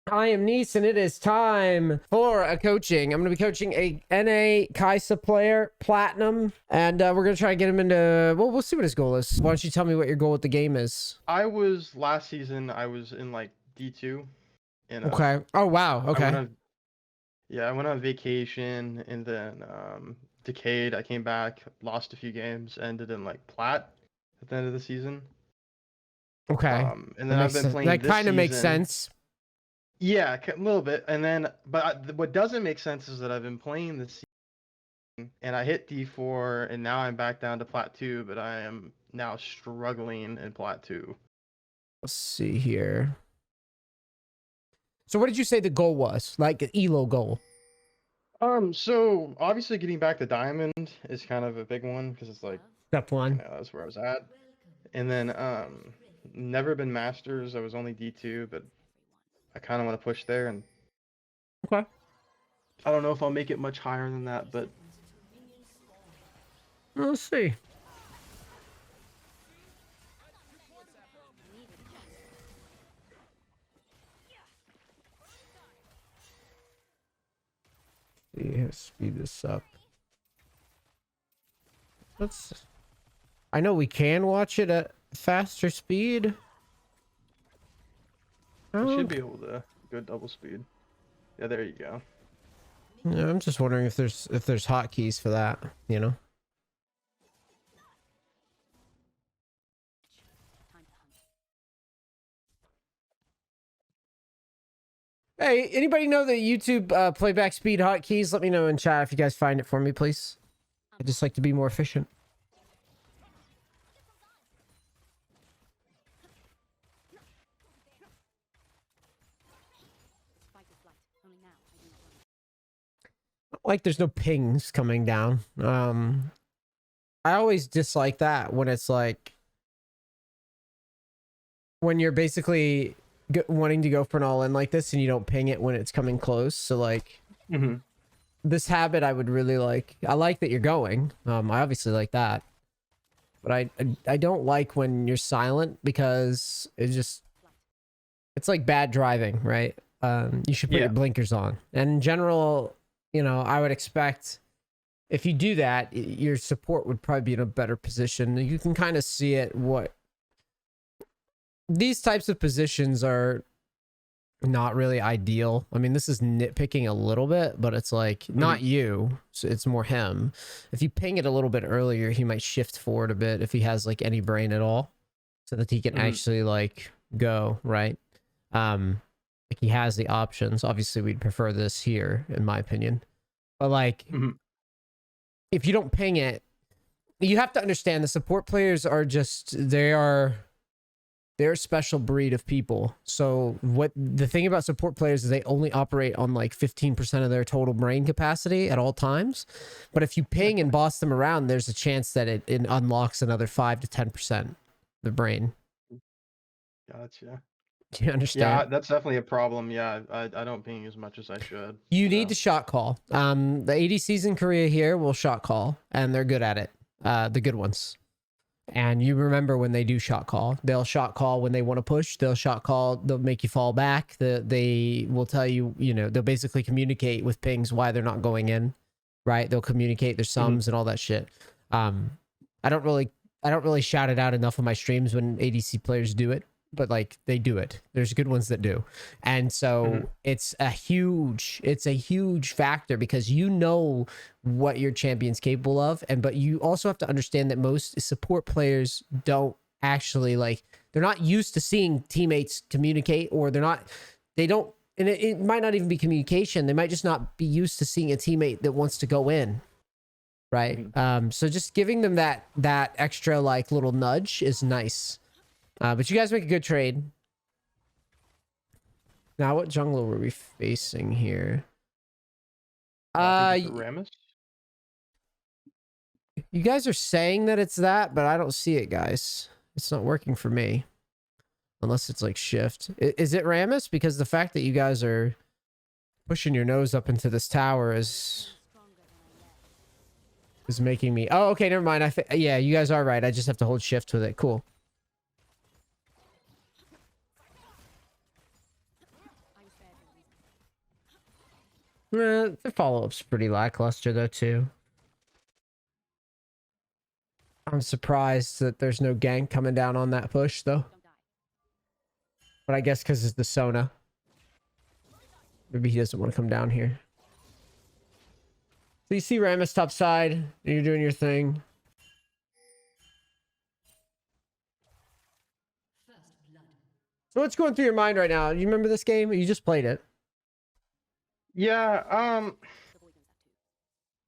I am NEACE, and it is time for a coaching. I'm going to be coaching a NA Kaisa player, Platinum, and we're going to try and get him into, well, we'll see what his goal is. Why don't you tell me what your goal with the game is? Last season, I was in like D2. And, Okay. Oh, wow. Okay. I went on vacation, and then decayed. I came back, lost a few games, ended in like plat at the end of the season. Okay. And then I've been playing that this kind of makes season. sense. Yeah, a little bit. And then, what doesn't make sense is that I've been playing this season, and I hit D4, and now I'm back down to plat 2, but I am now struggling in plat 2. Let's see here. So what did you say the goal was? Like an ELO goal? So obviously getting back to diamond is kind of a big one because it's like Step one. that's where I was at. And then never been masters. I was only D2, but I kind of want to push there, and Okay. I don't know if I'll make it much higher than that, but Let's see. Speed this up. I know we can watch it at faster speed. I should be able to go double speed. Yeah, there you go. Yeah, I'm just wondering if there's hotkeys for that, you know. Hey, anybody know the YouTube playback speed hotkeys? Let me know in chat if you guys find it for me, please. I'd just like to be more efficient. Like there's no pings coming down. I always dislike that when it's like when you're basically wanting to go for an all-in like this and you don't ping it when it's coming close. So like this habit I would really like. I like that you're going. I obviously like that, but I don't like when you're silent because it's like bad driving, right? You should put your blinkers on. And in general, you know, I would expect if you do that, your support would probably be in a better position. You can kind of see it. What these types of positions are not really ideal. I mean, this is nitpicking a little bit, but it's like not you, so it's more him. If you ping it a little bit earlier, he might shift forward a bit if he has like any brain at all, so that he can actually like go right. Like he has the options. Obviously, we'd prefer this here, in my opinion. But like, if you don't ping it, you have to understand the support players are just they're a special breed of people. So what the thing about support players is they only operate on like 15% of their total brain capacity at all times. But if you ping and boss them around, there's a chance that it unlocks another 5 to 10% of the brain. Gotcha. Do you understand? Yeah, that's definitely a problem. Yeah, I don't ping as much as I should. You need to shot call. The ADCs in Korea here will shot call, and they're good at it. The good ones. And you remember when they do shot call, they'll shot call when they want to push. They'll shot call. They'll make you fall back. They will tell you, you know, they'll basically communicate with pings why they're not going in, right? They'll communicate their sums and all that shit. I don't really shout it out enough on my streams when ADC players do it, but like they do it. There's good ones that do. And so it's a huge factor because you know what your champion's capable of. But you also have to understand that most support players don't actually they're not used to seeing teammates communicate, or they don't, and it might not even be communication. They might just not be used to seeing a teammate that wants to go in. Right. So just giving them that extra like little nudge is nice. But you guys make a good trade. Now, what jungle were we facing here? Ramus? You guys are saying that it's that, but I don't see it, guys. It's not working for me. Unless it's like shift. Is it Ramus? Because the fact that you guys are pushing your nose up into this tower is making me... Oh, okay, never mind. Yeah, you guys are right. I just have to hold shift with it. Cool. The follow-up's pretty lackluster though too. I'm surprised that there's no gank coming down on that push though. But I guess because it's the Sona. Maybe he doesn't want to come down here. So you see Rammus top side, and you're doing your thing. So what's going through your mind right now? Do you remember this game? Or you just played it? Yeah,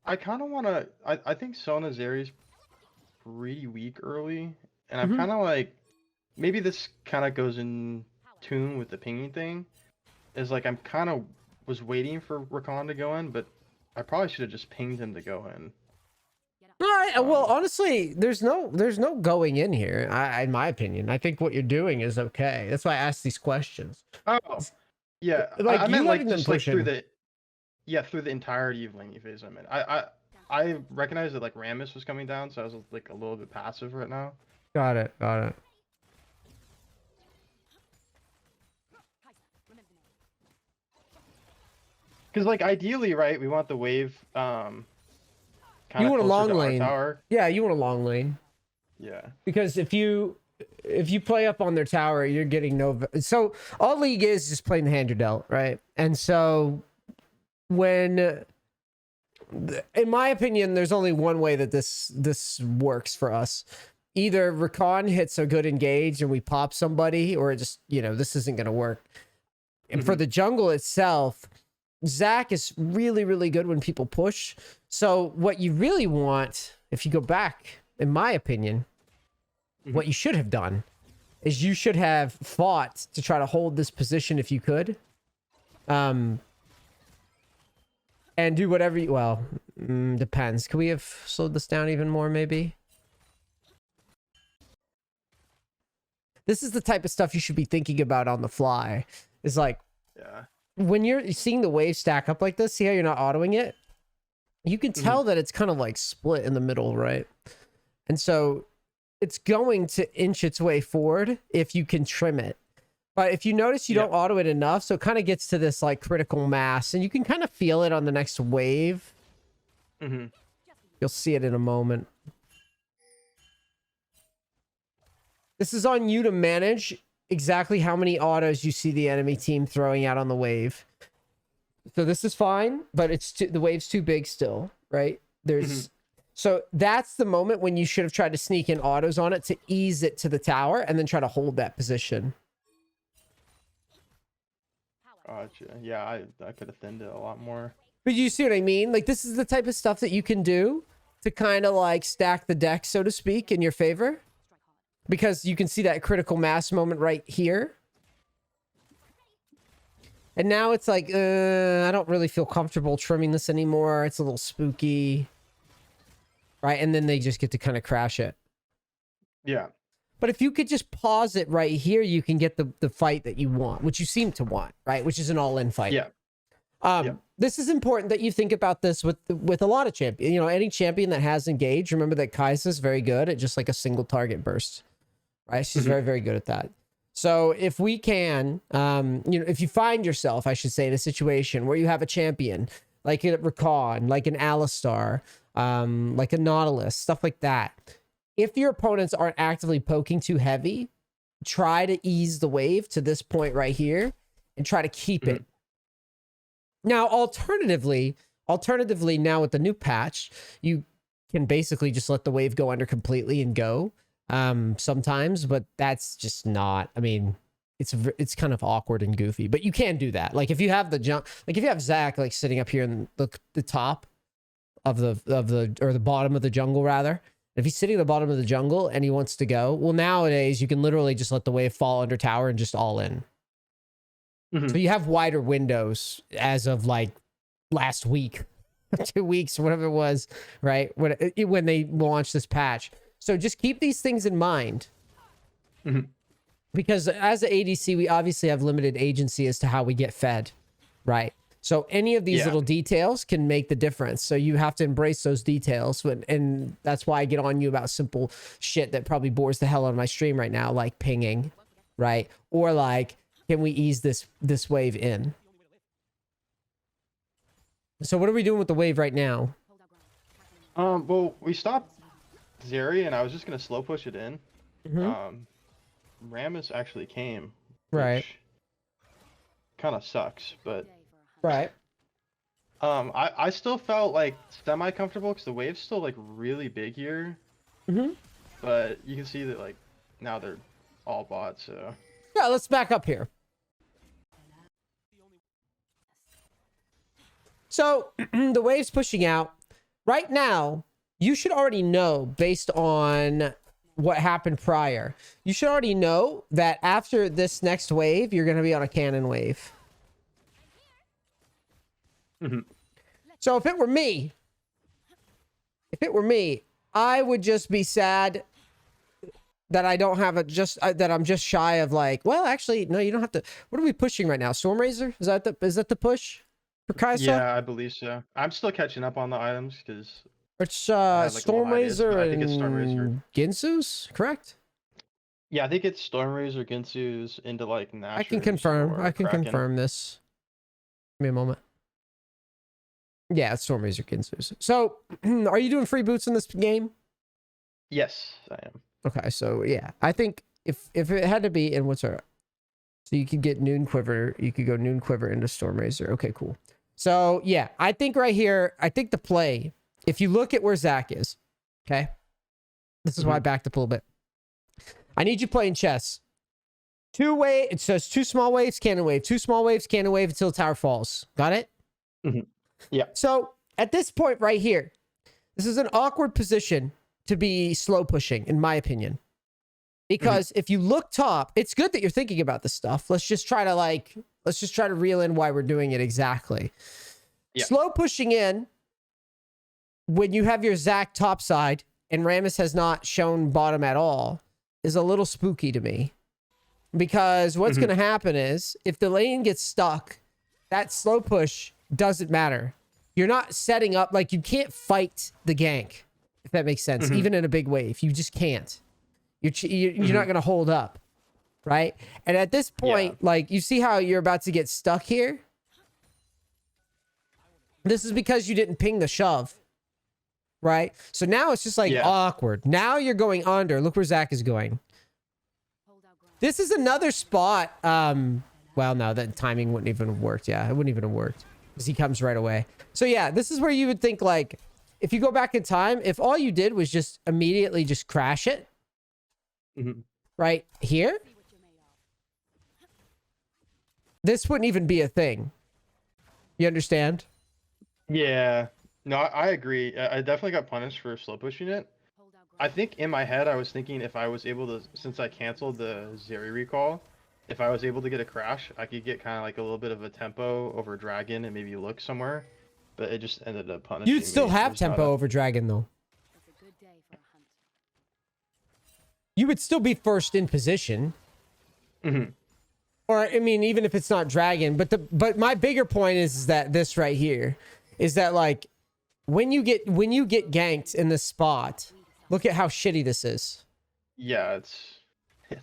I kind of want to. I think Sona's Ares pretty weak early, and I'm kind of like, maybe this kind of goes in tune with the pinging thing. Is like I'm kind of was waiting for Rakan to go in, but I probably should have just pinged him to go in. All right. Well, honestly, there's no going in here. In my opinion, I think what you're doing is okay. That's why I asked these questions. Oh, yeah. Like I you meant like letting them just like push through in. through the entirety of laning phase. I mean, I recognized that like Rammus was coming down, so I was like a little bit passive right now. Got it. Got it. Because like ideally, right, we want the wave kind You of want a closer long to our lane. tower. Yeah, you want a long lane. Yeah. Because if you play up on their tower, you're getting no. So all League is just playing the hand you're dealt, right? And so when, in my opinion, there's only one way that this works for us. Either Rakan hits a good engage and we pop somebody, or it just, this isn't going to work. And for the jungle itself, Zach is really, really good when people push. So what you really want, if you go back, in my opinion, what you should have done is you should have fought to try to hold this position if you could. And do whatever you... Well, depends. Can we have slowed this down even more, maybe? This is the type of stuff you should be thinking about on the fly. It's like... Yeah. When you're seeing the wave stack up like this, see how you're not autoing it? You can tell that it's kind of like split in the middle, right? And so it's going to inch its way forward if you can trim it. But if you notice you don't auto it enough, so it kind of gets to this like critical mass, and you can kind of feel it on the next wave. You'll see it in a moment. This is on you to manage exactly how many autos you see the enemy team throwing out on the wave. So this is fine, but the wave's too big still, right? So that's the moment when you should have tried to sneak in autos on it to ease it to the tower and then try to hold that position. Gotcha. Yeah, I could have thinned it a lot more. But you see what I mean? Like, this is the type of stuff that you can do to kind of like stack the deck, so to speak, in your favor. Because you can see that critical mass moment right here. And now it's like, I don't really feel comfortable trimming this anymore. It's a little spooky. Right? And then they just get to kind of crash it. Yeah. But if you could just pause it right here, you can get the fight that you want, which you seem to want, right? Which is an all-in fight. Yeah. This is important that you think about this with a lot of champions. Any champion that has engaged, remember that Kai'Sa's very good at just like a single target burst. Right? She's very, very good at that. So if we can, if you find yourself, I should say, in a situation where you have a champion, like a Rakan, like an Alistar, like a Nautilus, stuff like that. If your opponents aren't actively poking too heavy, try to ease the wave to this point right here and try to keep it. Now, alternatively, now with the new patch, you can basically just let the wave go under completely and go. Sometimes, but that's just not, I mean, it's kind of awkward and goofy, but you can do that. Like if you have if you have Zach like sitting up here in the top of the bottom of the jungle rather, if he's sitting at the bottom of the jungle and he wants to go, well, nowadays you can literally just let the wave fall under tower and just all in. So you have wider windows as of like last week, 2 weeks, whatever it was, right? When they launched this patch. So just keep these things in mind. Because as an ADC, we obviously have limited agency as to how we get fed, right? So any of these little details can make the difference. So you have to embrace those details. And that's why I get on you about simple shit that probably bores the hell out of my stream right now, like pinging, right? Or like, can we ease this wave in? So what are we doing with the wave right now? Well, we stopped Zeri, and I was just gonna slow push it in. Mm-hmm. Rammus actually came, Right. which kind of sucks, but Right. I still felt like semi comfortable because the wave's still like really big here, Mm-hmm. but you can see that like now they're all bought, so Yeah, let's back up here. So the wave's pushing out. Right now, you should already know based on what happened prior. You should already know that after this next wave, you're going to be on a cannon wave. So if it were me, I would just be sad that I don't have that I'm just shy of like, well, actually, no, you don't have to. What are we pushing right now? Stormrazor? Is that the push for Kaisa? yeah, I believe so. I'm still catching up on the items because It's I had, like, a little ideas, but Stormrazor I think it's Stormrazor. and Ginsu's, correct? Yeah, I think it's Stormrazor, Ginsu's into like Nashor's. I can confirm. or I can Kraken. confirm this. Give me a moment. Yeah, it's Stormrazor Ginsu's. So, are you doing free boots in this game? Yes, I am. Okay, so yeah, I think if it had to be in what's our, so you could get Noon Quiver, you could go Noon Quiver into Stormrazor. Okay, cool. So yeah, I think right here, I think the play, if you look at where Zach is, okay, this is why I backed up a little bit. I need you playing chess. It says 2 small waves, cannon wave, 2 small waves, cannon wave until the tower falls. Got it? Yeah. So at this point right here, this is an awkward position to be slow pushing, in my opinion. Because if you look top, it's good that you're thinking about this stuff. Let's just try to reel in why we're doing it exactly. Yeah. Slow pushing in when you have your Zac top side and Rammus has not shown bottom at all is a little spooky to me. Because what's going to happen is if the lane gets stuck, that slow push doesn't matter. You're not setting up, like, you can't fight the gank, if that makes sense. Even in a big wave, you just can't. You're not going to hold up, right? And at this point, like, you see how you're about to get stuck here? This is because you didn't ping the shove, right? So now it's just like awkward. Now you're going under. Look where Zach is going. This is another spot. Well, no, that timing wouldn't even have worked. Yeah, it wouldn't even have worked because he comes right away. So yeah, this is where you would think, like, if you go back in time, if all you did was just immediately just crash it right here, this wouldn't even be a thing. You understand? Yeah. No, I agree. I definitely got punished for slow pushing it. I think in my head I was thinking if I was able to, since I canceled the Zeri recall, if I was able to get a crash, I could get kind of like a little bit of a tempo over Dragon and maybe look somewhere. But it just ended up punishing me. You'd still have tempo over Dragon, though. You would still be first in position. Or, I mean, even if it's not Dragon. But my bigger point is that this right here is that, like, when you get ganked in this spot, look at how shitty this is. Yeah, it's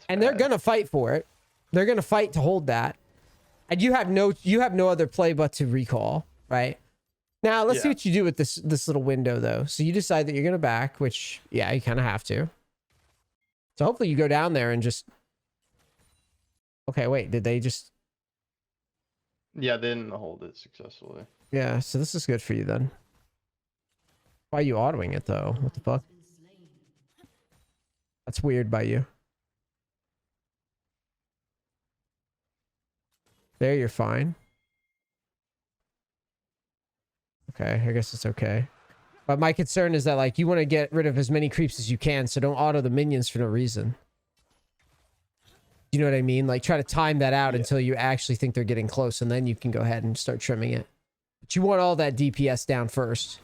and they're gonna fight for it. They're gonna fight to hold that. And you have no other play but to recall, right? Now let's see what you do with this little window though. So you decide that you're gonna back, which yeah, you kind of have to. So hopefully you go down there and just. Okay, wait, did they just? Yeah, they didn't hold it successfully. Yeah, so this is good for you then. Why are you autoing it though? What the fuck? That's weird by you. There, you're fine. Okay, I guess it's okay. But my concern is that, like, you want to get rid of as many creeps as you can, so don't auto the minions for no reason. You know what I mean? Like, try to time that out until you actually think they're getting close, and then you can go ahead and start trimming it. But you want all that DPS down first.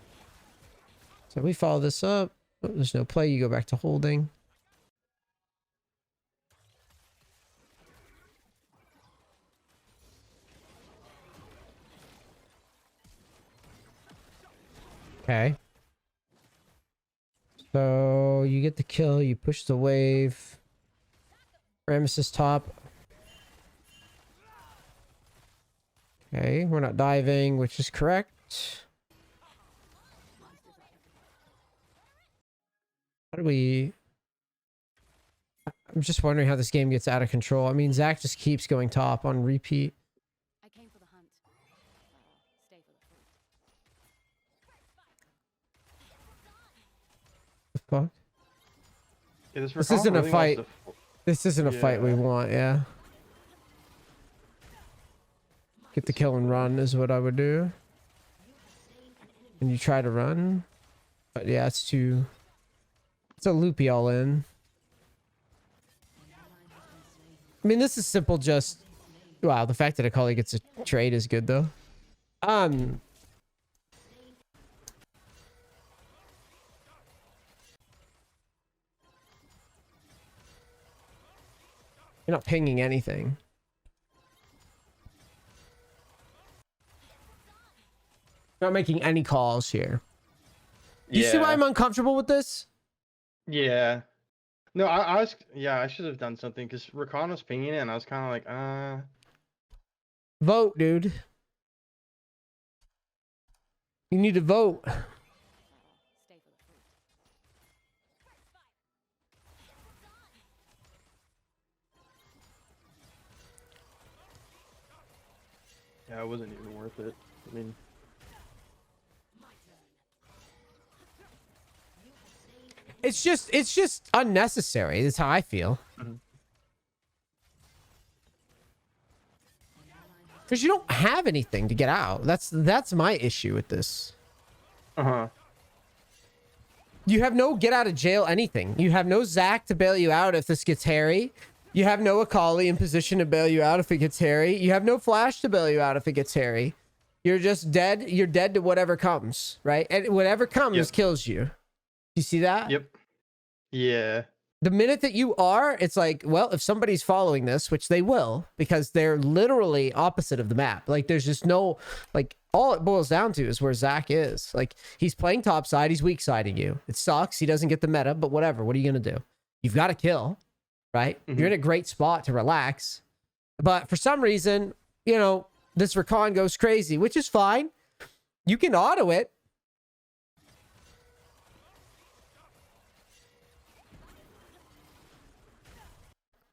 So we follow this up. Oh, there's no play. You go back to holding. Okay. So you get the kill, you push the wave. Rammus is top. Okay, we're not diving, which is correct. How do we... I'm just wondering how this game gets out of control. I mean, Zach just keeps going top on repeat. I came for the hunt. Stay for the fruit. The fuck? Yeah, This isn't a fight. To... This isn't a fight we want, yeah. Get the kill and run is what I would do. And you try to run. But yeah, it's too... It's a loopy all in. I mean, this is simple, just... Wow, the fact that Akali gets a trade is good, though. You're not pinging anything. You're not making any calls here. Do you see why I'm uncomfortable with this? Yeah. No, I was... Yeah, I should have done something, because Rakan was pinging it, and I was kind of like, Vote, dude. You need to vote. Stay for the fruit. Yeah, it wasn't even worth it. I mean... It's just unnecessary. That's how I feel. Because you don't have anything to get out. That's my issue with this. Uh-huh. You have no get out of jail anything. You have no Zac to bail you out if this gets hairy. You have no Akali in position to bail you out if it gets hairy. You have no Flash to bail you out if it gets hairy. You're just dead. You're dead to whatever comes, right? And whatever comes kills you. You see that? Yep. Yeah. The minute that you are, it's like, well, if somebody's following this, which they will, because they're literally opposite of the map. Like, there's just no, like, all it boils down to is where Zac is. Like, he's playing top side, he's weak siding you. It sucks, he doesn't get the meta, but whatever. What are you going to do? You've got to kill, right? You're in a great spot to relax. But for some reason, you know, this Rakan goes crazy, which is fine. You can auto it.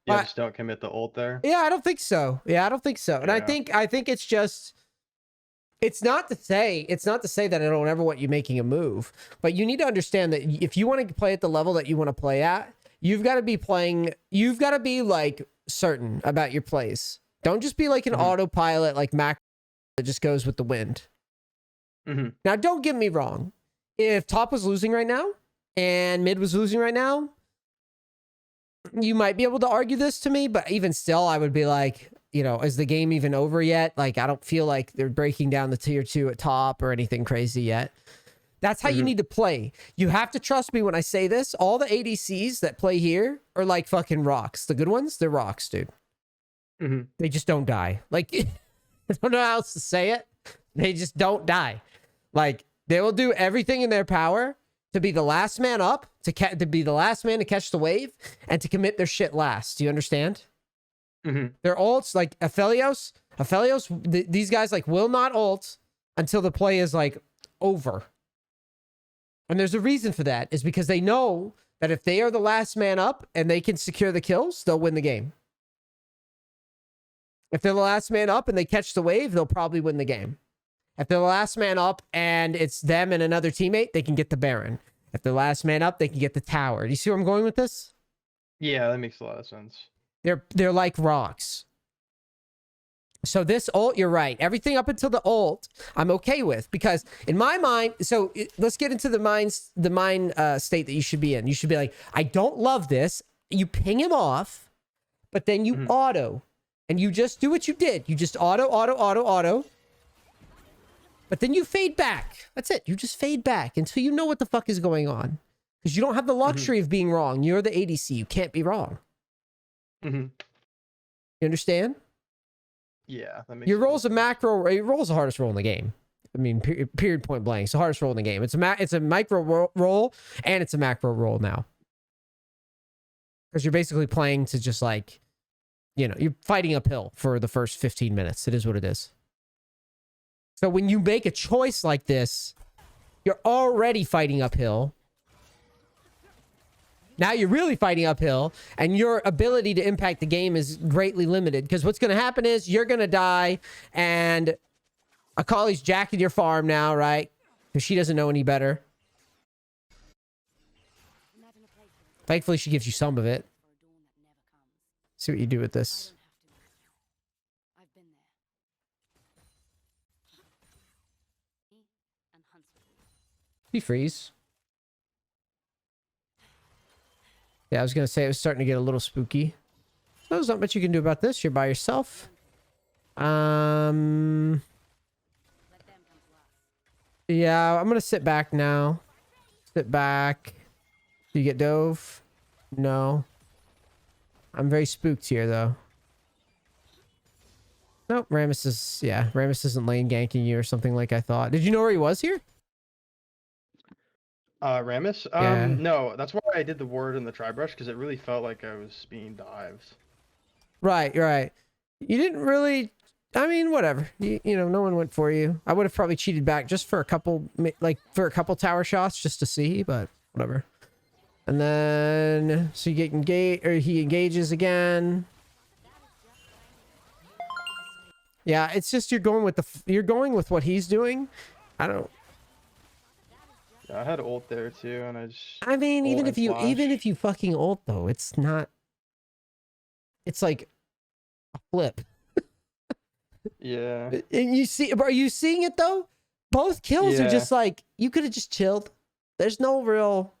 Yeah, just don't commit the ult there. Yeah, I don't think so. Yeah, I don't think so. And Yeah. I think it's just, it's not to say that I don't ever want you making a move, but you need to understand that if you want to play at the level that you want to play at, you've got to be like certain about your plays. Don't just be like an autopilot, like Mac that just goes with the wind. Now, don't get me wrong. If top was losing right now and mid was losing right now, you might be able to argue this to me, but even still, I would be like, you know, is the game even over yet? Like, I don't feel like they're breaking down the tier 2 at top or anything crazy yet. That's how you need to play. You have to trust me when I say this. All the ADCs that play here are like fucking rocks. The good ones, they're rocks, dude. They just don't die. Like, I don't know how else to say it. They just don't die. Like, they will do everything in their power to be the last man up, to be the last man to catch the wave, and to commit their shit last. Do you understand? Their ults, like Aphelios, these guys like will not ult until the play is like over. And there's a reason for that, is because they know that if they are the last man up and they can secure the kills, they'll win the game. If they're the last man up and they catch the wave, they'll probably win the game. If they're the last man up and it's them and another teammate, they can get the Baron. If they're the last man up, they can get the tower. Do you see where I'm going with this? Yeah, that makes a lot of sense. They're like rocks. So this ult, you're right. Everything up until the ult, I'm okay with, because in my mind, let's get into the mind state that you should be in. You should be like, I don't love this. You ping him off, but then you auto, and you just do what you did. You just auto. But then you fade back. That's it. You just fade back until you know what the fuck is going on. Because you don't have the luxury of being wrong. You're the ADC. You can't be wrong. You understand? Yeah. That makes Your sense. role's a macro. Your role's the hardest role in the game. I mean, period, point blank. It's the hardest role in the game. It's a micro role, and it's a macro role now. Because you're basically playing to just like, you know, you're fighting uphill for the first 15 minutes. It is what it is. So when you make a choice like this, you're already fighting uphill. Now you're really fighting uphill, and your ability to impact the game is greatly limited. Because what's going to happen is you're going to die, and Akali's jacking your farm now, right? Because she doesn't know any better. Imagine a place where Thankfully, she gives you some of it. for a dawn that never comes. See what you do with I this. don't have to. I've been there. Me and Huntsville. He freeze. Yeah, I was going to say it was starting to get a little spooky. So there's not much you can do about this. You're by yourself. Let them come to us. Yeah, I'm going to sit back now. Sit back. Do you get dove? No. I'm very spooked here, though. Nope, Rammus is... Yeah, Rammus isn't lane ganking you or something like I thought. Did you know where he was here? Rammus? Yeah. No, that's why I did the ward in the tri-brush, because it really felt like I was being dived. Right, right. You didn't really... I mean, whatever. You know, no one went for you. I would have probably cheated back just for a couple... Like, for a couple tower shots just to see, but whatever. And then... So you get engaged... Or he engages again. Yeah, it's just you're going with the... You're going with what he's doing. I don't... Yeah, I had ult there too, and I just... I mean, ult even and if flash. you fucking ult though, it's not. It's like a flip. Yeah. And you see, are you seeing it though? Both kills are Yeah. just like you could have just chilled. There's no real.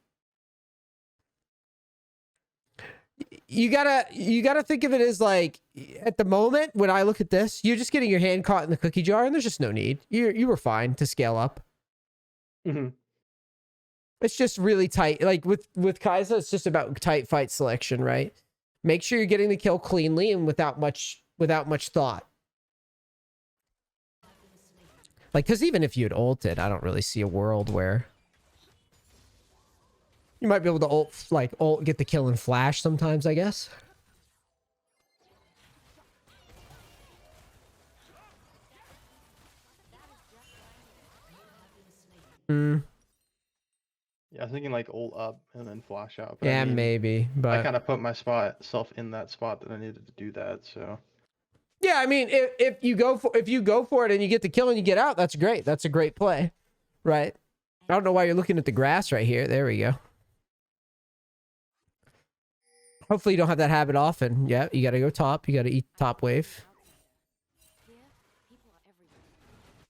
You gotta think of it as like at the moment when I look at this, you're just getting your hand caught in the cookie jar, and there's just no need. You were fine to scale up. Mhm. It's just really tight. Like with Kai'Sa, it's just about tight fight selection, right? Make sure you're getting the kill cleanly and without much thought. Like, because even if you had ulted, I don't really see a world where you might be able to ult, get the kill and flash sometimes, I guess. Hmm. Yeah, I was thinking like ult up and then flash out. But Yeah, I mean, maybe, I but kind of put myself in that spot that I needed to do that, so... yeah, I mean, if you go for it and you get the kill and you get out, that's great. That's a great play, right? I don't know why you're looking at the grass right here. There we go. Hopefully you don't have that habit often. Yeah, you got to go top. You got to eat top wave. Here, people are everywhere,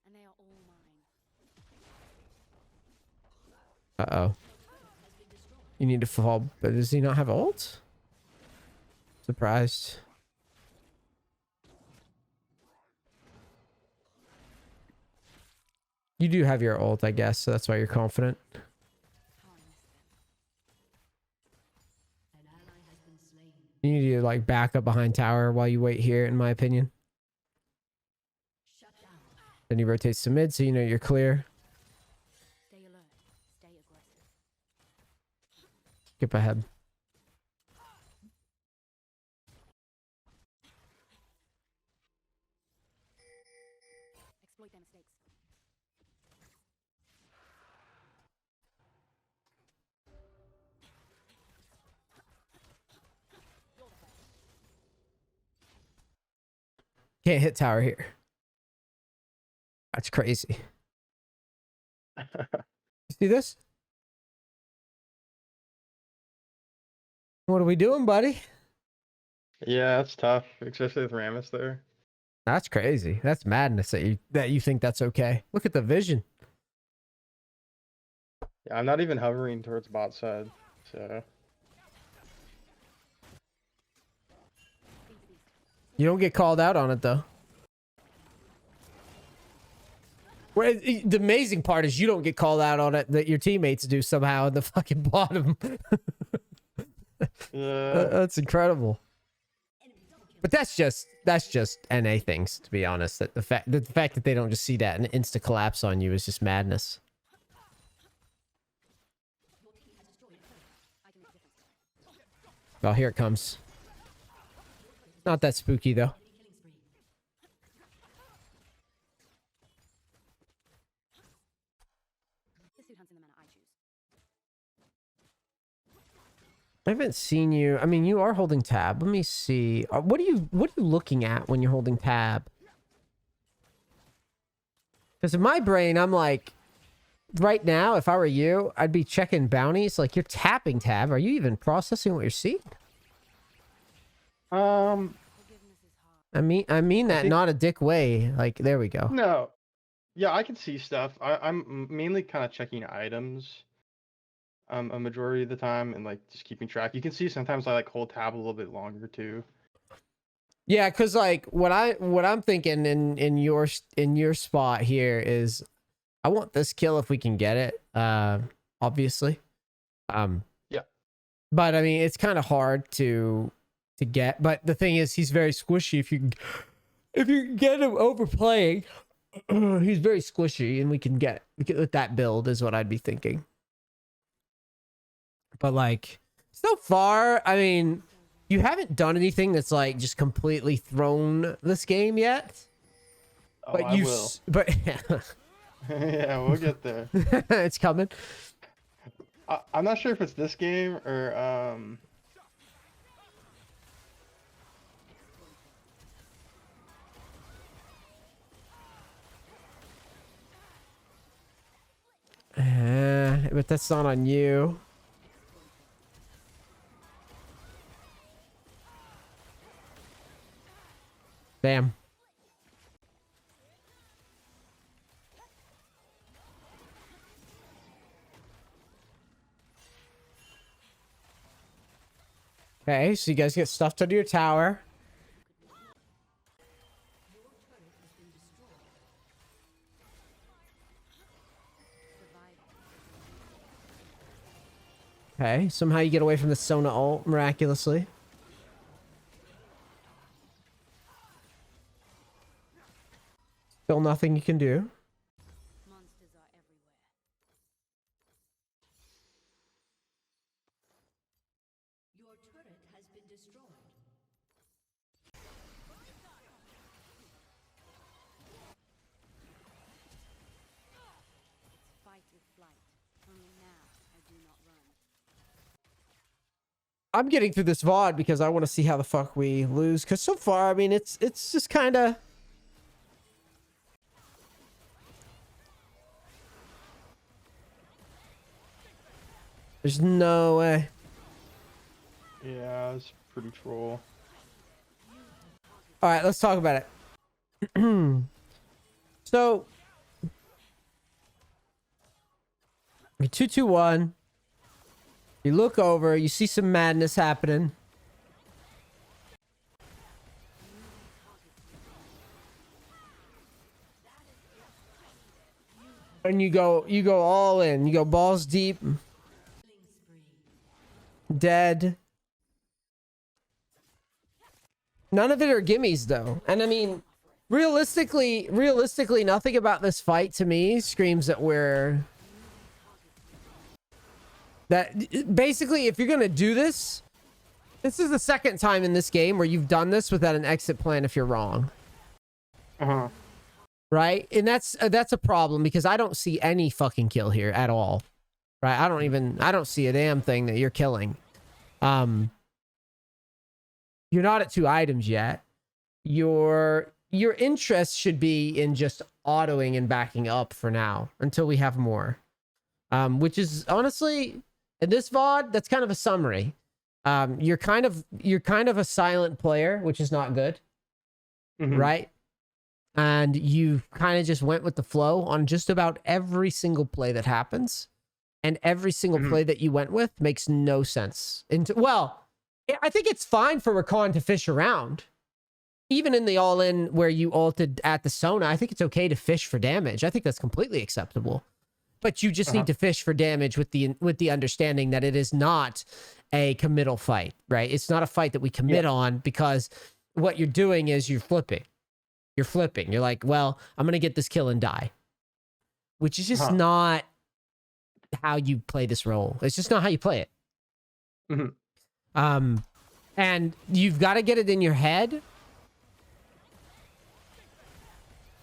and they are all mine. Uh-oh. You need to fall, but does he not have ult? Surprised. You do have your ult, I guess, so that's why you're confident. How I miss them. You need to like back up behind tower while you wait here, in my opinion. Then he rotates to mid, so you know you're clear. Stay alert. Stay aggressive. Skip ahead. Exploit their mistakes. Can't hit tower here. That's crazy. You see this? What are we doing, buddy? Yeah, that's tough, especially with Rammus there. That's crazy. That's madness that you think that's okay. Look at the vision. Yeah, I'm not even hovering towards bot side, so... You don't get called out on it though. Well, the amazing part is you don't get called out on it, that your teammates do somehow in the fucking bottom. Yeah. That's incredible. But that's just NA things, to be honest. That the fact that they don't just see that and insta collapse on you is just madness. Well, here it comes. Not that spooky though. in the manner I choose. I haven't seen you. I mean, you are holding tab. Let me see. What are you looking at when you're holding tab? Because in my brain, I'm like, right now, if I were you, I'd be checking bounties. Like, you're tapping tab. Are you even processing what you're seeing? Um, Forgiveness is hard. I mean that think- not a dick way. Like, there we go. no. Yeah, I can see stuff. I'm mainly kind of checking items. A majority of the time, and like just keeping track. You can see sometimes I like hold tab a little bit longer too. Yeah, because like what I'm thinking in your spot here is, I want this kill if we can get it. Obviously. Yeah. But I mean, it's kind of hard to get. But the thing is, he's very squishy. If you get him overplaying, he's very squishy, and we can get with that build is what I'd be thinking. But like, so far, I mean, you haven't done anything that's like just completely thrown this game yet. Oh, But I you, will. but Yeah, we'll get there. it's coming. I'm not sure if it's this game or But that's not on you. Damn. Okay, so you guys get stuffed under your tower. Okay, somehow you get away from the Sona ult miraculously. Still nothing you can do. Monsters are everywhere. Your turret has been destroyed. It's fight with flight. Only now I do not run. I'm getting through this VOD because I want to see how the fuck we lose. Because so far, I mean, it's just kind of... There's no way. yeah, it's pretty troll. All right, let's talk about it. So, you're 2-2-1. You look over, you see some madness happening. And you go all in. You go balls deep. Dead. None of it are gimmies though. And I mean, realistically, nothing about this fight to me screams that basically, if you're gonna do this, this is the second time in this game where you've done this without an exit plan if you're wrong. Uh-huh. Right? And that's a problem because I don't see any fucking kill here at all. Right? I don't see a damn thing that you're killing. You're not at 2 items yet. Your interest should be in just autoing and backing up for now until we have more. Which is honestly, in this VOD, that's kind of a summary. You're kind of a silent player, which is not good. Mhm. Right? And you kind of just went with the flow on just about every single play that happens. And every single play that you went with makes no sense. Well, I think it's fine for Rakan to fish around. Even in the all-in where you ulted at the Sona, I think it's okay to fish for damage. I think that's completely acceptable. But you just need to fish for damage with the understanding that it is not a committal fight, right? It's not a fight that we commit on because what you're doing is you're flipping. You're flipping. You're like, well, I'm going to get this kill and die. Which is just not how you play this role. It's just not how you play it. Mhm. And you've got to get it in your head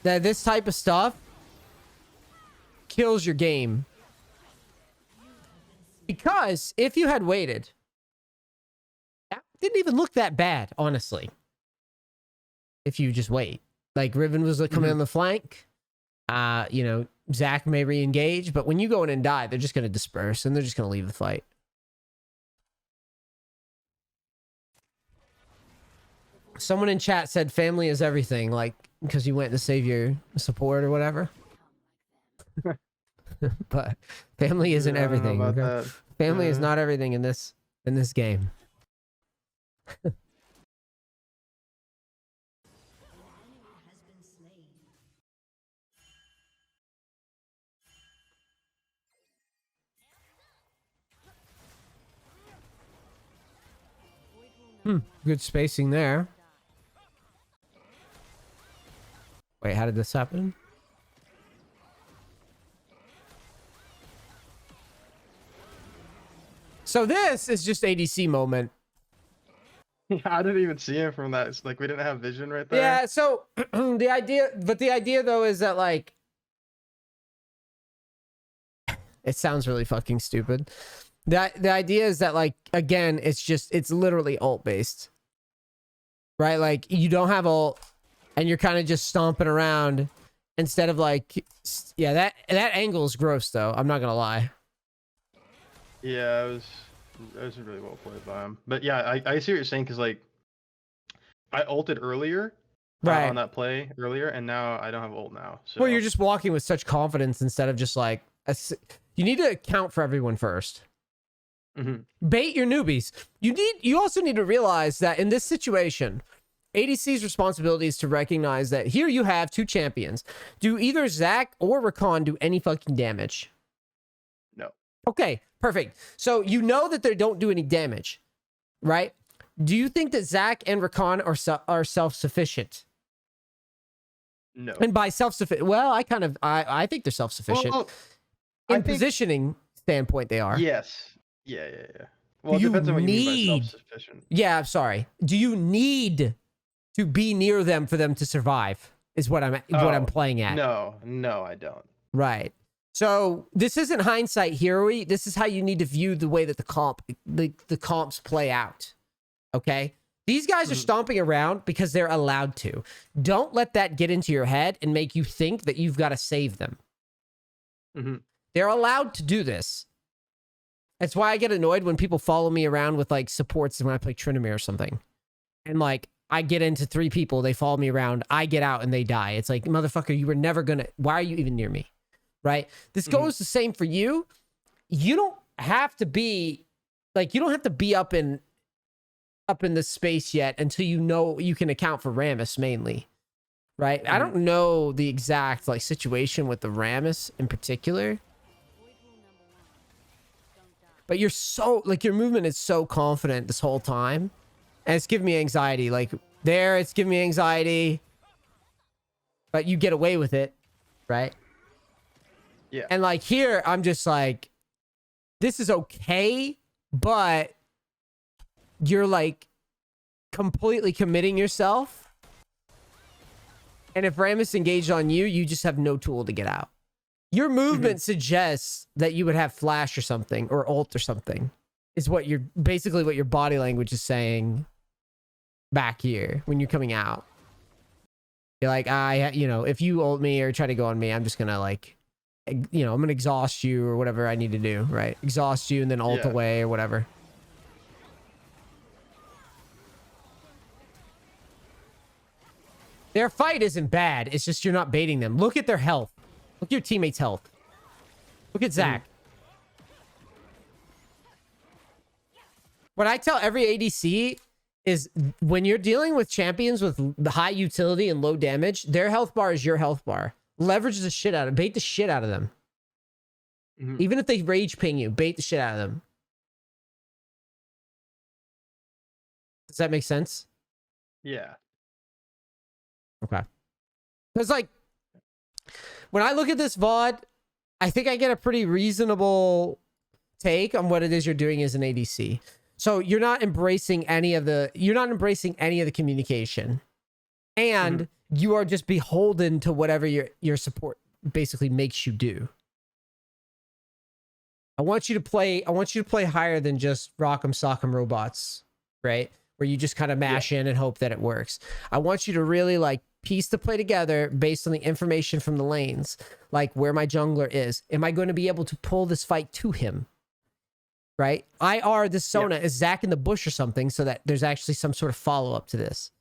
that this type of stuff kills your game. Because if you had waited, that didn't even look that bad, honestly. If you just wait. Like, Riven was coming on the flank. You know, Zach may re-engage, but when you go in and die, they're just going to disperse, and they're just going to leave the fight. Someone in chat said family is everything, like, because you went to save your support or whatever. But family isn't Yeah, I don't know everything. about Okay? that. Family is Yeah. not everything in this game. Has been slain. Good spacing there. Wait, how did this happen? So this is just ADC moment. I didn't even see him from that. It's like we didn't have vision right there. Yeah, so the idea though is that, like, it sounds really fucking stupid. The idea is that, like, again, it's literally ult based. Right? Like, you don't have ult and you're kind of just stomping around instead of, like, yeah, that angle is gross though. I'm not going to lie. Yeah, it was really well played by him. But yeah, I see what you're saying, because like I ulted earlier Right. on that play earlier, and now I don't have ult now. So Well, you're just walking with such confidence instead of just like you need to account for everyone first. Bait your newbies. You also need to realize that in this situation, ADC's responsibility is to recognize that here you have two champions. Do either Zach or Rakan do any fucking damage? No. Okay, perfect. So you know that they don't do any damage, right? Do you think that Zach and Rakan are self-sufficient? No. And by self-sufficient, well, I think they're self-sufficient. Well, In I think- positioning standpoint, they are. Yes. Yeah. Well, it You depends on what you mean by need- self-sufficient. Yeah, I'm sorry. Do you need to be near them for them to survive? Is what I'm playing at. No, I don't. Right. So this isn't hindsight hero-y. This is how you need to view the way that the comps play out. Okay? These guys are stomping around because they're allowed to. Don't let that get into your head and make you think that you've got to save them. They're allowed to do this. That's why I get annoyed when people follow me around with, like, supports when I play Trinamir or something. And, like, I get into 3 people, they follow me around, I get out and they die. It's like, motherfucker, you were never gonna, why are you even near me? Right? This goes the same for you. You don't have to be, like, you don't have to be up in the space yet until you know you can account for Rammus mainly. Right? I don't know the exact, like, situation with the Rammus in particular. But you're so, like, your movement is so confident this whole time. And it's giving me anxiety. Like, there, it's giving me anxiety. But you get away with it. Right? Yeah. And, like, here, I'm just like, this is okay. But you're, like, completely committing yourself. And if Rammus engaged on you, you just have no tool to get out. Your movement suggests that you would have flash or something, or ult or something, is what you're basically what your body language is saying back here when you're coming out. You're like, if you ult me or try to go on me, I'm just gonna, like, I'm gonna exhaust you or whatever I need to do, right? Exhaust you and then ult away or whatever. Their fight isn't bad. It's just you're not baiting them. Look at their health. Look at your teammates' health. Look at Zach. What I tell every ADC is when you're dealing with champions with the high utility and low damage, their health bar is your health bar. Leverage the shit out of them. Bait the shit out of them. Even if they rage ping you, bait the shit out of them. Does that make sense? Yeah. Okay. Because, like, when I look at this VOD, I think I get a pretty reasonable take on what it is you're doing as an ADC. So you're not embracing any of the communication. And you are just beholden to whatever your support basically makes you do. I want you to play higher than just rock'em sock'em robots, right? Where you just kind of mash in and hope that it works. I want you to really like piece the play together based on the information from the lanes, like where my jungler is. Am I going to be able to pull this fight to him? Right? IR this Sona is Zach in the bush or something, so that there's actually some sort of follow-up to this.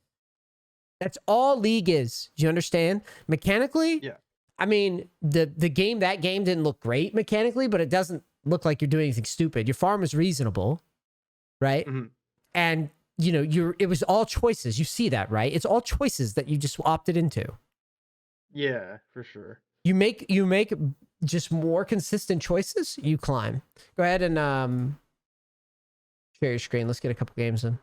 That's all League is. Do you understand? Mechanically, I mean, the game, that game didn't look great mechanically, but it doesn't look like you're doing anything stupid. Your farm is reasonable, right? Mm-hmm. And you know, it was all choices. You see that, right? It's all choices that you just opted into. Yeah, for sure. You make just more consistent choices, you climb. Go ahead and share your screen. Let's get a couple games in.